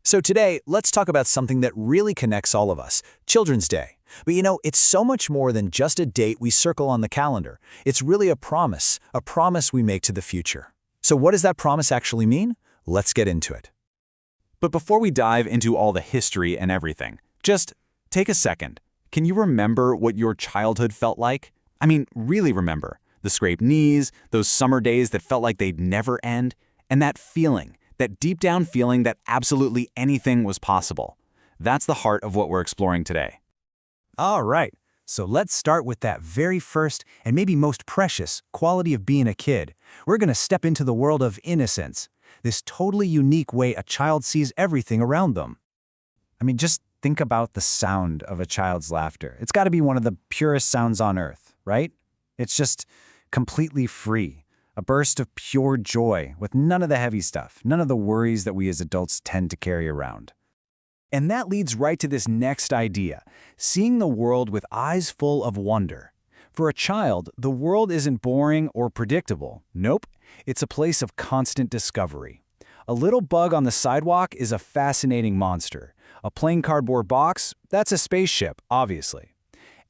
So today, let's talk about something that really connects all of us, Children's Day. But it's so much more than just a date we circle on the calendar. It's really a promise we make to the future. So what does that promise actually mean? Let's get into it. But before we dive into all the history and everything, just take a second. Can you remember what your childhood felt like? I mean, really remember. The scraped knees, those summer days that felt like they'd never end, and that feeling, that deep down feeling that absolutely anything was possible. That's the heart of what we're exploring today. All right, so let's start with that very first and maybe most precious quality of being a kid. We're going to step into the world of innocence, this totally unique way a child sees everything around them. I mean, just think about the sound of a child's laughter. It's got to be one of the purest sounds on earth, right? It's just completely free. A burst of pure joy with none of the heavy stuff, none of the worries that we as adults tend to carry around. And that leads right to this next idea, seeing the world with eyes full of wonder. For a child, the world isn't boring or predictable. Nope, it's a place of constant discovery. A little bug on the sidewalk is a fascinating monster. A plain cardboard box, that's a spaceship, obviously.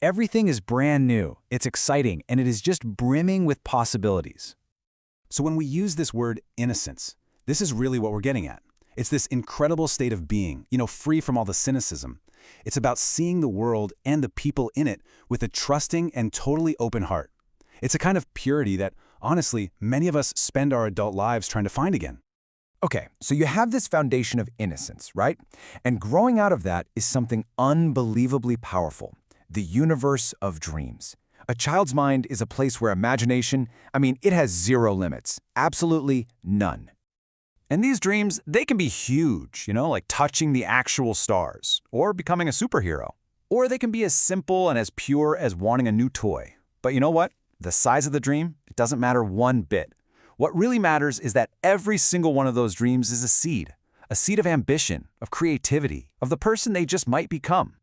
Everything is brand new, it's exciting, and it is just brimming with possibilities. So when we use this word innocence, this is really what we're getting at. It's this incredible state of being, free from all the cynicism. It's about seeing the world and the people in it with a trusting and totally open heart. It's a kind of purity that, honestly, many of us spend our adult lives trying to find again. Okay, so you have this foundation of innocence, right? And growing out of that is something unbelievably powerful, the universe of dreams. A child's mind is a place where imagination, it has zero limits, absolutely none. And these dreams, they can be huge, like touching the actual stars, or becoming a superhero. Or they can be as simple and as pure as wanting a new toy. But you know what? The size of the dream, it doesn't matter one bit. What really matters is that every single one of those dreams is a seed of ambition, of creativity, of the person they just might become.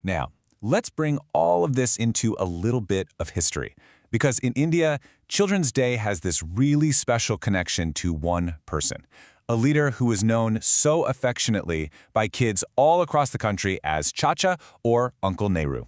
Now, let's bring all of this into a little bit of history, because in India, Children's Day has this really special connection to one person, a leader who is known so affectionately by kids all across the country as Chacha or Uncle Nehru.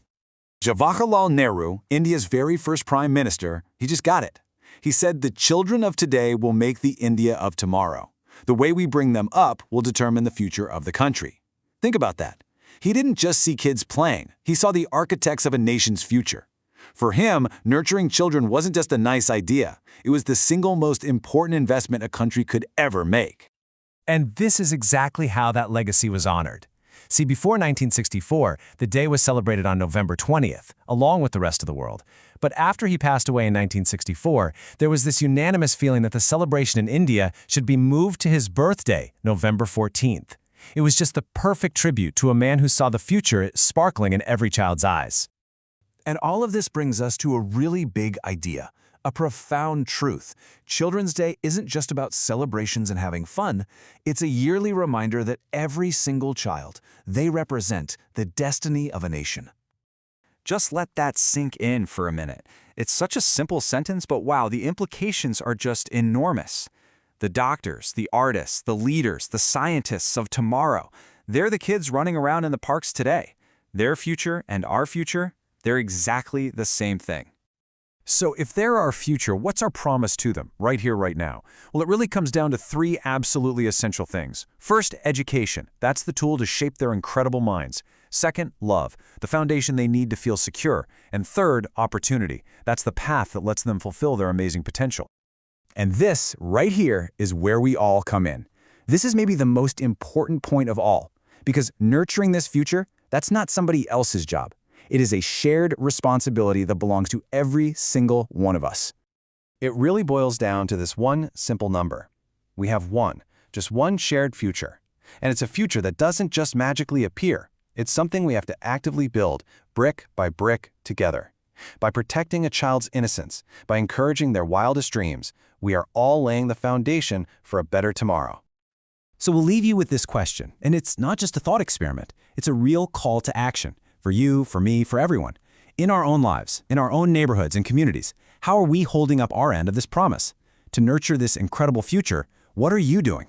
Jawaharlal Nehru, India's very first prime minister, he just got it. He said the children of today will make the India of tomorrow. The way we bring them up will determine the future of the country. Think about that. He didn't just see kids playing, he saw the architects of a nation's future. For him, nurturing children wasn't just a nice idea, it was the single most important investment a country could ever make. And this is exactly how that legacy was honored. See, before 1964, the day was celebrated on November 20th, along with the rest of the world. But after he passed away in 1964, there was this unanimous feeling that the celebration in India should be moved to his birthday, November 14th. It was just the perfect tribute to a man who saw the future sparkling in every child's eyes. And all of this brings us to a really big idea, a profound truth. Children's Day isn't just about celebrations and having fun. It's a yearly reminder that every single child, they represent the destiny of a nation. Just let that sink in for a minute. It's such a simple sentence, but wow, the implications are just enormous. The doctors, the artists, the leaders, the scientists of tomorrow, they're the kids running around in the parks today. Their future and our future, they're exactly the same thing. So if they're our future, what's our promise to them, right here, right now? Well, it really comes down to three absolutely essential things. First, education. That's the tool to shape their incredible minds. Second, love, the foundation they need to feel secure. And third, opportunity. That's the path that lets them fulfill their amazing potential. And this, right here, is where we all come in. This is maybe the most important point of all, because nurturing this future, that's not somebody else's job. It is a shared responsibility that belongs to every single one of us. It really boils down to this one simple number. We have just one shared future. And it's a future that doesn't just magically appear. It's something we have to actively build, brick by brick, together. By protecting a child's innocence, by encouraging their wildest dreams, we are all laying the foundation for a better tomorrow. So we'll leave you with this question, and it's not just a thought experiment. It's a real call to action. For you, for me, for everyone. In our own lives, in our own neighborhoods and communities, how are we holding up our end of this promise? To nurture this incredible future, what are you doing?